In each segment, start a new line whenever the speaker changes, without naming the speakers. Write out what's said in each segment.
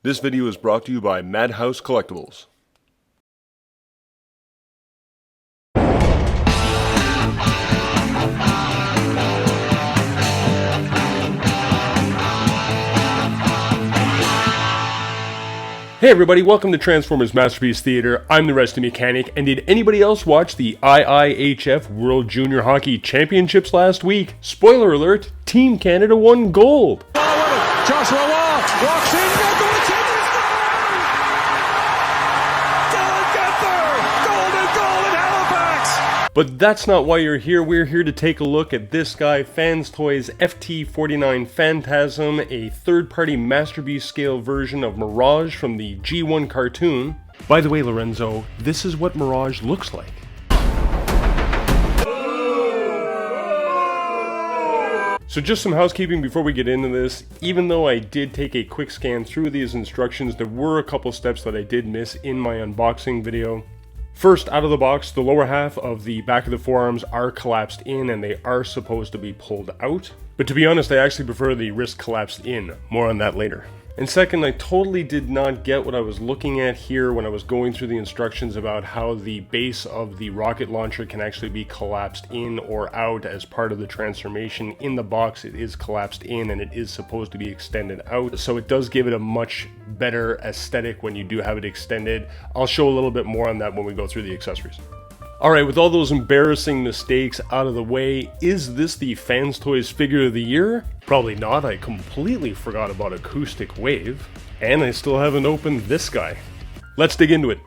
This video is brought to you by Madhouse Collectibles. Hey everybody, welcome to Transformers Masterpiece Theater. I'm the Rusty Mechanic, and did anybody else watch the IIHF World Junior Hockey Championships last week? Spoiler alert, Team Canada won gold!
Joshua Wall walks in, golden goal in Halifax!
But that's not why you're here. We're here to take a look at this guy, Fans Toys FT-49 Phantasm, a third-party Masterpiece scale version of Mirage from the G1 cartoon. By the way, Lorenzo, this is what Mirage looks like. So just some housekeeping before we get into this. Even though I did take a quick scan through these instructions, there were a couple steps that I did miss in my unboxing video. First, out of the box, the lower half of the back of the forearms are collapsed in and they are supposed to be pulled out. But to be honest, I actually prefer the wrist collapsed in. More on that later. And second, I totally did not get what I was looking at here when I was going through the instructions about how the base of the rocket launcher can actually be collapsed in or out as part of the transformation. In the box, it is collapsed in and it is supposed to be extended out. So it does give it a much better aesthetic when you do have it extended. I'll show a little bit more on that when we go through the accessories. Alright, with all those embarrassing mistakes out of the way, is this the Fans Toys Figure of the Year? Probably not. I completely forgot about Acoustic Wave. And I still haven't opened this guy. Let's dig into it.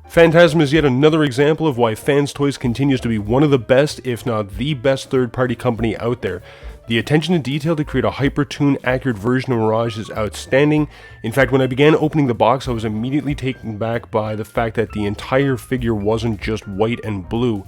Phantasm is yet another example of why Fans Toys continues to be one of the best, if not the best third-party company out there. The attention to detail to create a hyper-tuned, accurate version of Mirage is outstanding. In fact, when I began opening the box, I was immediately taken back by the fact that the entire figure wasn't just white and blue.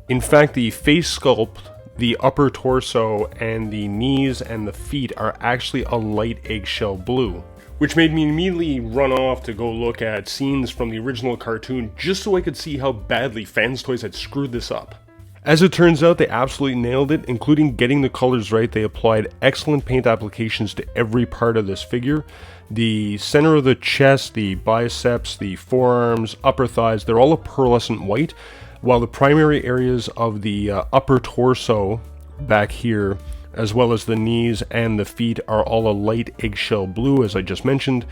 In fact, the face sculpt, the upper torso, and the knees and the feet are actually a light eggshell blue, which made me immediately run off to go look at scenes from the original cartoon just so I could see how badly Fans Toys had screwed this up. As it turns out, they absolutely nailed it, including getting the colors right. They applied excellent paint applications to every part of this figure. The center of the chest, the biceps, the forearms, upper thighs, they're all a pearlescent white, while the primary areas of the upper torso back here, as well as the knees and the feet, are all a light eggshell blue, as I just mentioned.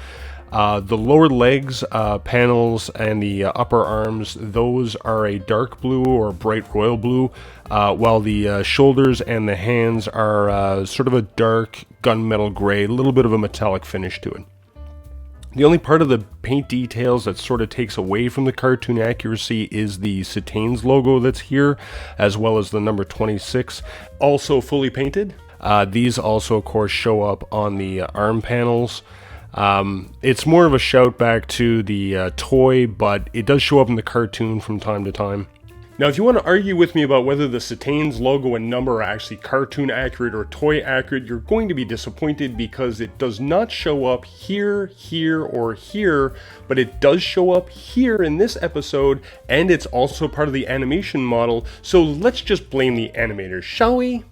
The lower legs, panels, and the upper arms, those are a dark blue or bright royal blue, while the shoulders and the hands are sort of a dark gunmetal gray, a little bit of a metallic finish to it. The only part of the paint details that sort of takes away from the cartoon accuracy is the Satane's logo that's here, as well as the number 26, also fully painted. These also, of course, show up on the arm panels. It's more of a shout back to the toy, but it does show up in the cartoon from time to time. Now, if you want to argue with me about whether the Satane's logo and number are actually cartoon accurate or toy accurate, you're going to be disappointed because it does not show up here, here, or here, but it does show up here in this episode, and it's also part of the animation model, so let's just blame the animators, shall we?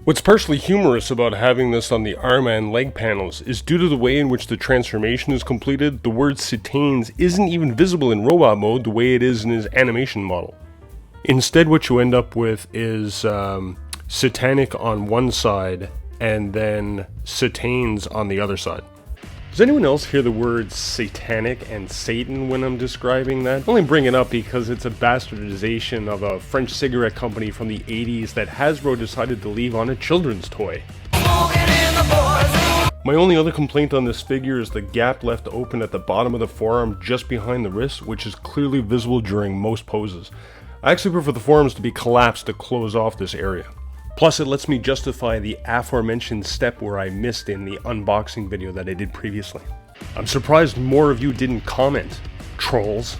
What's partially humorous about having this on the arm and leg panels is due to the way in which the transformation is completed, the word Satane's isn't even visible in robot mode the way it is in his animation model. Instead, what you end up with is Satanic on one side and then Satane's on the other side. Does anyone else hear the words satanic and Satan when I'm describing that? I only bring it up because it's a bastardization of a French cigarette company from the 80s that Hasbro decided to leave on a children's toy. My only other complaint on this figure is the gap left open at the bottom of the forearm just behind the wrist, which is clearly visible during most poses. I actually prefer the forearms to be collapsed to close off this area. Plus, it lets me justify the aforementioned step where I missed in the unboxing video that I did previously. I'm surprised more of you didn't comment, trolls.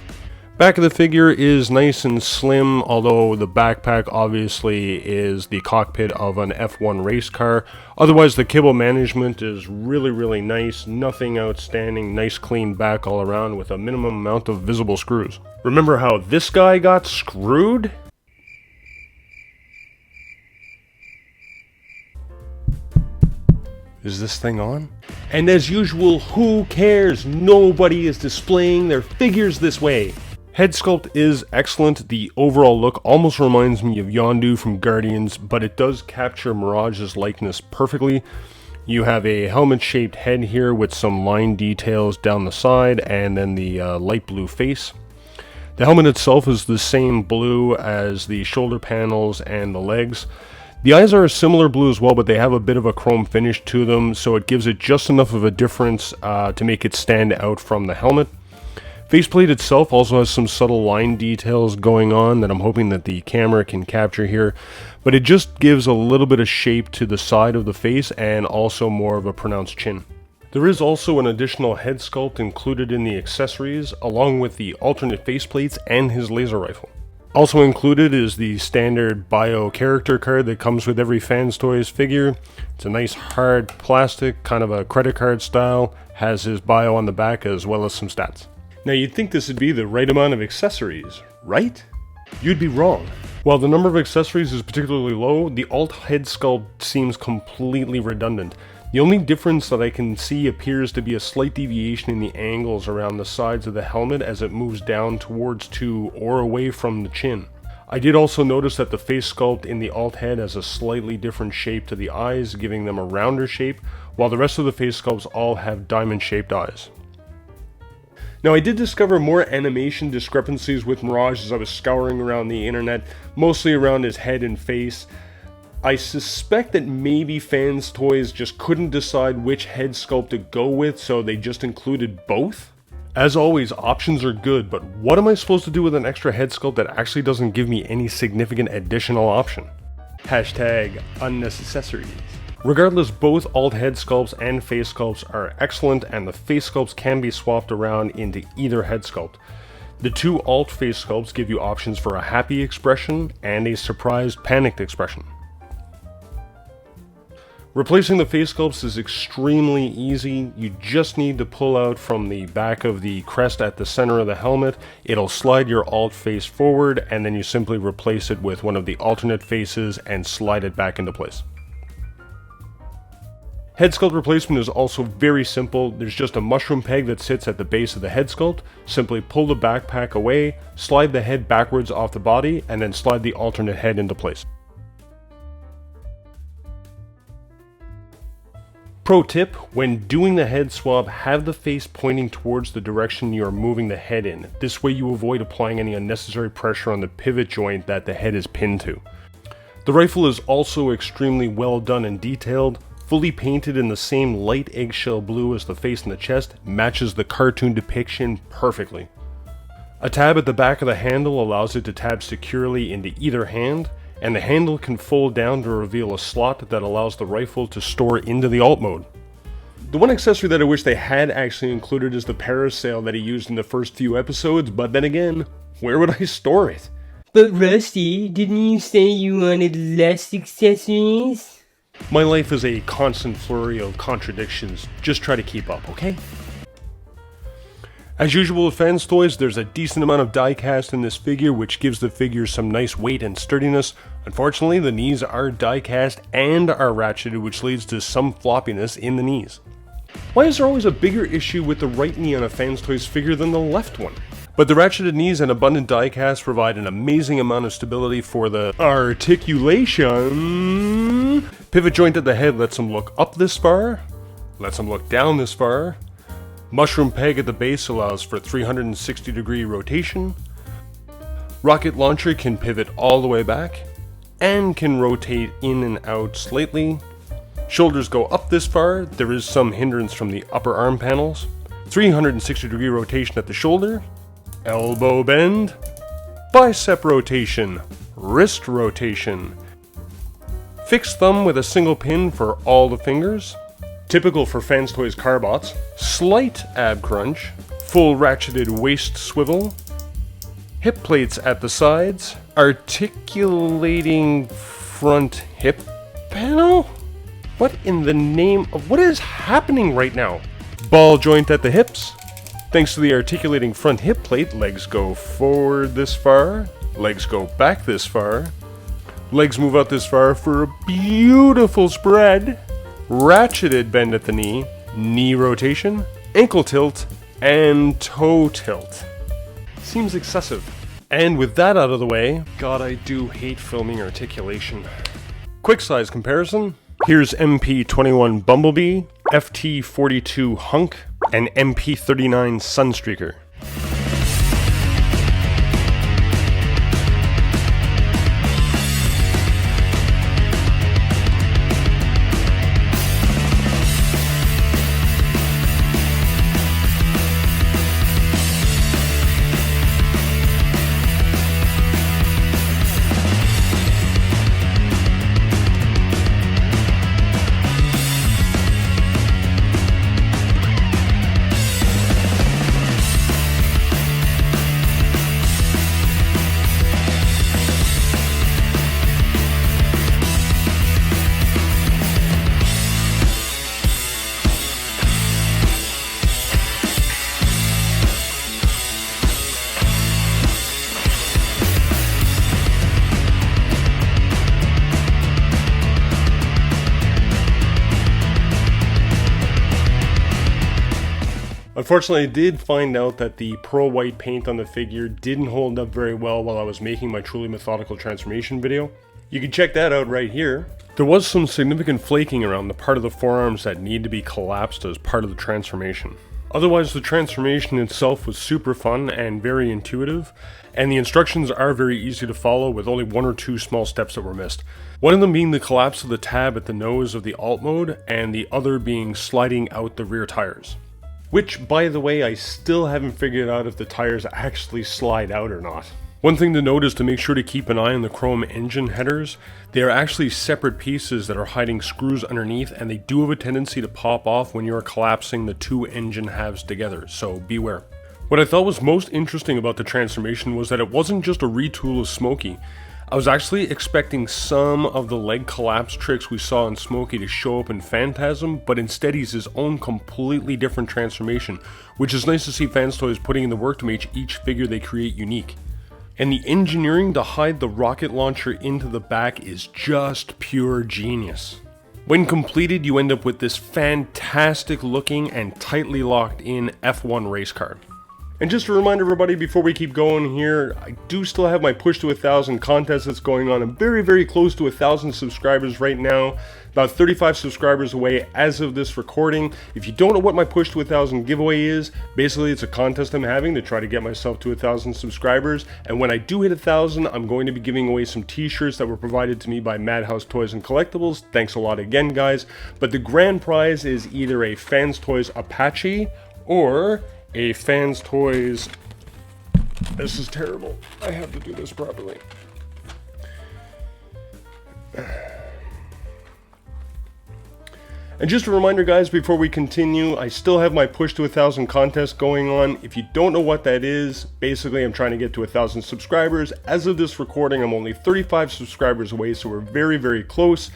Back of the figure is nice and slim, although the backpack obviously is the cockpit of an F1 race car. Otherwise, the kibble management is really nice, nothing outstanding, nice clean back all around with a minimum amount of visible screws. Remember how this guy got screwed? Is this thing on? And as usual, who cares? Nobody is displaying their figures this way. Head sculpt is excellent. The overall look almost reminds me of Yondu from Guardians, but it does capture Mirage's likeness perfectly. You have a helmet-shaped head here with some line details down the side, and then the light blue face. The helmet itself is the same blue as the shoulder panels and the legs. The eyes are a similar blue as well, but they have a bit of a chrome finish to them, so it gives it just enough of a difference to make it stand out from the helmet. Faceplate itself also has some subtle line details going on that I'm hoping that the camera can capture here, but it just gives a little bit of shape to the side of the face and also more of a pronounced chin. There is also an additional head sculpt included in the accessories, along with the alternate faceplates and his laser rifle. Also included is the standard bio character card that comes with every Fans Toys figure. It's a nice hard plastic, kind of a credit card style, has his bio on the back as well as some stats. Now you'd think this would be the right amount of accessories, right? You'd be wrong. While the number of accessories is particularly low, the alt head sculpt seems completely redundant. The only difference that I can see appears to be a slight deviation in the angles around the sides of the helmet as it moves down towards to or away from the chin. I did also notice that the face sculpt in the alt head has a slightly different shape to the eyes, giving them a rounder shape, while the rest of the face sculpts all have diamond-shaped eyes. Now I did discover more animation discrepancies with Mirage as I was scouring around the internet, mostly around his head and face. I suspect that maybe Fans Toys just couldn't decide which head sculpt to go with, so they just included both. As always, options are good, but what am I supposed to do with an extra head sculpt that actually doesn't give me any significant additional option? Hashtag unnecessaries. Regardless, both alt head sculpts and face sculpts are excellent, and the face sculpts can be swapped around into either head sculpt. The two alt face sculpts give you options for a happy expression and a surprised, panicked expression. Replacing the face sculpts is extremely easy. You just need to pull out from the back of the crest at the center of the helmet. It'll slide your alt face forward, and then you simply replace it with one of the alternate faces and slide it back into place. Head sculpt replacement is also very simple. There's just a mushroom peg that sits at the base of the head sculpt. Simply pull the backpack away, slide the head backwards off the body, and then slide the alternate head into place. Pro tip, when doing the head swap, have the face pointing towards the direction you are moving the head in. This way you avoid applying any unnecessary pressure on the pivot joint that the head is pinned to. The rifle is also extremely well done and detailed. Fully painted in the same light eggshell blue as the face and the chest, matches the cartoon depiction perfectly. A tab at the back of the handle allows it to tab securely into either hand, and the handle can fold down to reveal a slot that allows the rifle to store into the alt mode. The one accessory that I wish they had actually included is the parasail that he used in the first few episodes, but then again, where would I store it?
But Rusty, didn't you say you wanted less accessories?
My life is a constant flurry of contradictions. Just try to keep up, okay? As usual with Fans Toys, there's a decent amount of die cast in this figure, which gives the figure some nice weight and sturdiness. Unfortunately, the knees are die cast and are ratcheted, which leads to some floppiness in the knees. Why is there always a bigger issue with the right knee on a Fans Toys figure than the left one? But the ratcheted knees and abundant die cast provide an amazing amount of stability for the articulation. Pivot joint at the head lets him look up this far, lets him look down this far. Mushroom peg at the base allows for 360-degree rotation. Rocket launcher can pivot all the way back and can rotate in and out slightly. Shoulders go up this far. There is some hindrance from the upper arm panels. 360-degree rotation at the shoulder. Elbow bend. Bicep rotation. Wrist rotation. Fixed thumb with a single pin for all the fingers. Typical for Fans Toys Carbots. Slight ab crunch. Full ratcheted waist swivel. Hip plates at the sides. Articulating front hip panel? What in the name of what is happening right now? Ball joint at the hips. Thanks to the articulating front hip plate, legs go forward this far. Legs go back this far. Legs move out this far for a beautiful spread. ratcheted bend at the knee rotation, ankle tilt, and toe tilt. Seems excessive. And with that out of the way, God, I do hate filming articulation. Quick size comparison. Here's MP21 Bumblebee, FT-42 Hunk, and MP39 Sunstreaker. Unfortunately, I did find out that the pearl white paint on the figure didn't hold up very well while I was making my truly methodical transformation video. You can check that out right here. There was some significant flaking around the part of the forearms that need to be collapsed as part of the transformation. Otherwise, the transformation itself was super fun and very intuitive, and the instructions are very easy to follow with only one or two small steps that were missed. One of them being the collapse of the tab at the nose of the alt mode, and the other being sliding out the rear tires. Which, by the way, I still haven't figured out if the tires actually slide out or not. One thing to note is to make sure to keep an eye on the chrome engine headers. They are actually separate pieces that are hiding screws underneath, and they do have a tendency to pop off when you are collapsing the two engine halves together, so beware. What I thought was most interesting about the transformation was that it wasn't just a retool of Smokey. I was actually expecting some of the leg collapse tricks we saw in Smokey to show up in Phantasm, but instead he's his own completely different transformation, which is nice to see Fans Toys putting in the work to make each figure they create unique. And the engineering to hide the rocket launcher into the back is just pure genius. When completed, you end up with this fantastic looking and tightly locked in F1 race car. And just to remind everybody before we keep going here, I do still have my Push to 1,000 contest that's going on. I'm very, very close to 1,000 subscribers right now. About 35 subscribers away as of this recording. If you don't know what my Push to 1,000 giveaway is, basically it's a contest I'm having to try to get myself to 1,000 subscribers. And when I do hit 1,000, I'm going to be giving away some t-shirts that were provided to me by Madhouse Toys and Collectibles. Thanks a lot again, guys. But the grand prize is either a Fans Toys Apache or a Fans Toys... This is terrible. I have to do this properly. And just a reminder, guys, before we continue, I still have my Push to 1,000 contest going on. If you don't know what that is, basically I'm trying to get to 1,000 subscribers. As of this recording, I'm only 35 subscribers away, so we're very, very close.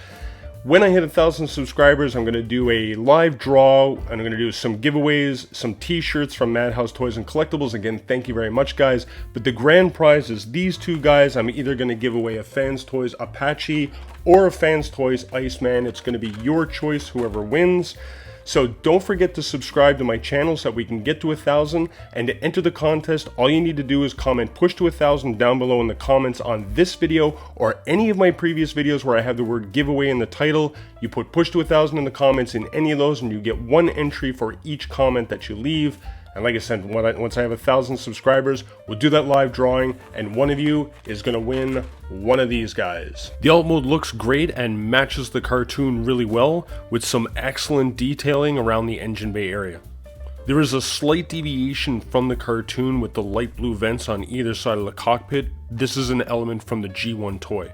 When I hit 1,000 subscribers, I'm going to do a live draw, and I'm going to do some giveaways, some t-shirts from Madhouse Toys and Collectibles. Again, thank you very much, guys. But the grand prize is these two guys. I'm either going to give away a Fans Toys Apache or a Fans Toys Iceman. It's going to be your choice, whoever wins. So don't forget to subscribe to my channel so that we can get to 1,000. And to enter the contest, all you need to do is comment Push to 1,000 down below in the comments on this video or any of my previous videos where I have the word giveaway in the title. You put Push to 1,000 in the comments in any of those and you get one entry for each comment that you leave. And like I said, once I have 1,000 subscribers, we'll do that live drawing, and one of you is going to win one of these guys. The alt mode looks great and matches the cartoon really well, with some excellent detailing around the engine bay area. There is a slight deviation from the cartoon with the light blue vents on either side of the cockpit. This is an element from the G1 toy.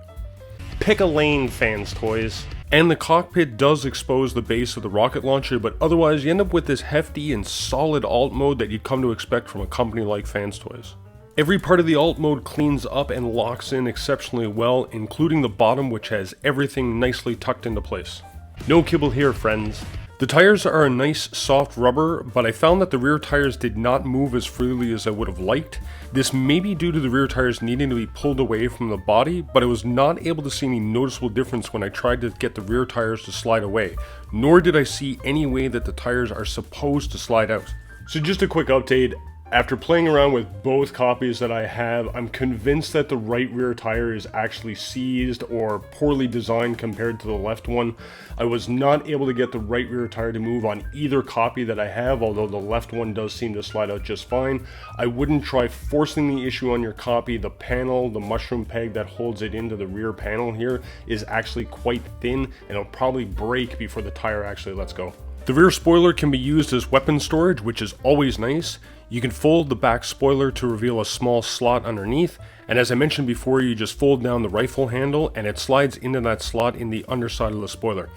Pick a lane, Fans Toys. And the cockpit does expose the base of the rocket launcher, but otherwise you end up with this hefty and solid alt mode that you'd come to expect from a company like Fans Toys. Every part of the alt mode cleans up and locks in exceptionally well, including the bottom, which has everything nicely tucked into place. No kibble here, friends. The tires are a nice soft rubber, but I found that the rear tires did not move as freely as I would have liked. This may be due to the rear tires needing to be pulled away from the body, but I was not able to see any noticeable difference when I tried to get the rear tires to slide away, nor did I see any way that the tires are supposed to slide out. So just a quick update. After playing around with both copies that I have, I'm convinced that the right rear tire is actually seized or poorly designed compared to the left one. I was not able to get the right rear tire to move on either copy that I have, although the left one does seem to slide out just fine. I wouldn't try forcing the issue on your copy. The panel, the mushroom peg that holds it into the rear panel here is actually quite thin, and it'll probably break before the tire actually lets go. The rear spoiler can be used as weapon storage, which is always nice. You can fold the back spoiler to reveal a small slot underneath, and as I mentioned before, you just fold down the rifle handle and it slides into that slot in the underside of the spoiler.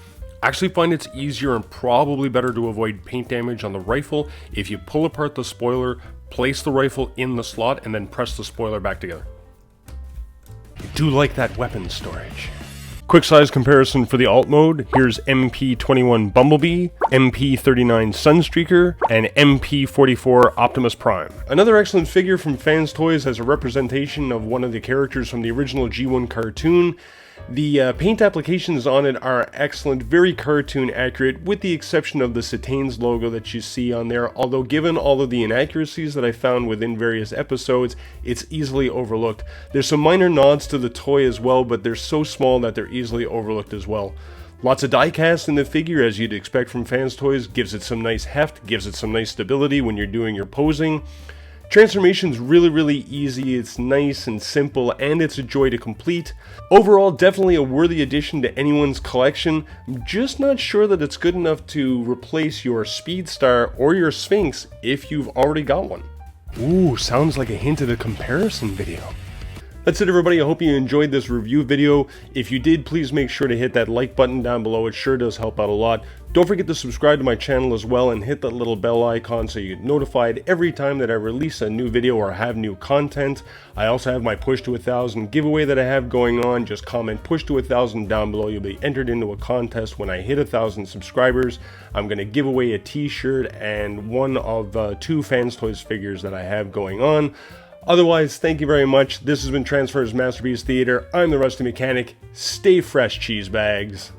I actually find it's easier and probably better to avoid paint damage on the rifle if you pull apart the spoiler, place the rifle in the slot, and then press the spoiler back together. I do like that weapon storage. Quick size comparison for the alt mode. Here's MP21 Bumblebee, MP39 Sunstreaker, and MP44 Optimus Prime. Another excellent figure from Fans Toys has a representation of one of the characters from the original G1 cartoon. The paint applications on it are excellent, very cartoon accurate, with the exception of the Satane's logo that you see on there, although given all of the inaccuracies that I found within various episodes, it's easily overlooked. There's some minor nods to the toy as well, but they're so small that they're easily overlooked as well. Lots of die cast in the figure, as you'd expect from Fans Toys, gives it some nice heft, gives it some nice stability when you're doing your posing. Transformation's really easy, it's nice and simple, and it's a joy to complete. Overall, definitely a worthy addition to anyone's collection. I'm just not sure that it's good enough to replace your Speedstar or your Sphinx if you've already got one. Ooh, sounds like a hint at a comparison video. That's it everybody, I hope you enjoyed this review video. If you did, please make sure to hit that like button down below, it sure does help out a lot. Don't forget to subscribe to my channel as well and hit that little bell icon so you get notified every time that I release a new video or have new content. I also have my Push to 1,000 giveaway that I have going on. Just comment Push to 1,000 down below, you'll be entered into a contest when I hit 1,000 subscribers. I'm going to give away a t-shirt and one of 2 Fans Toys figures that I have going on. Otherwise, thank you very much. This has been Transformers Masterpiece Theater. I'm the Rusty Mechanic. Stay fresh, cheese bags.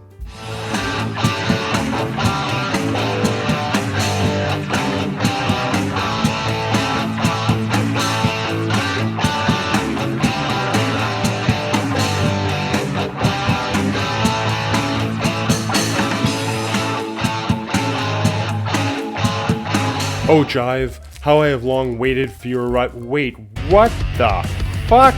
Oh, Jive, how I have long waited for your Wait, what the fuck?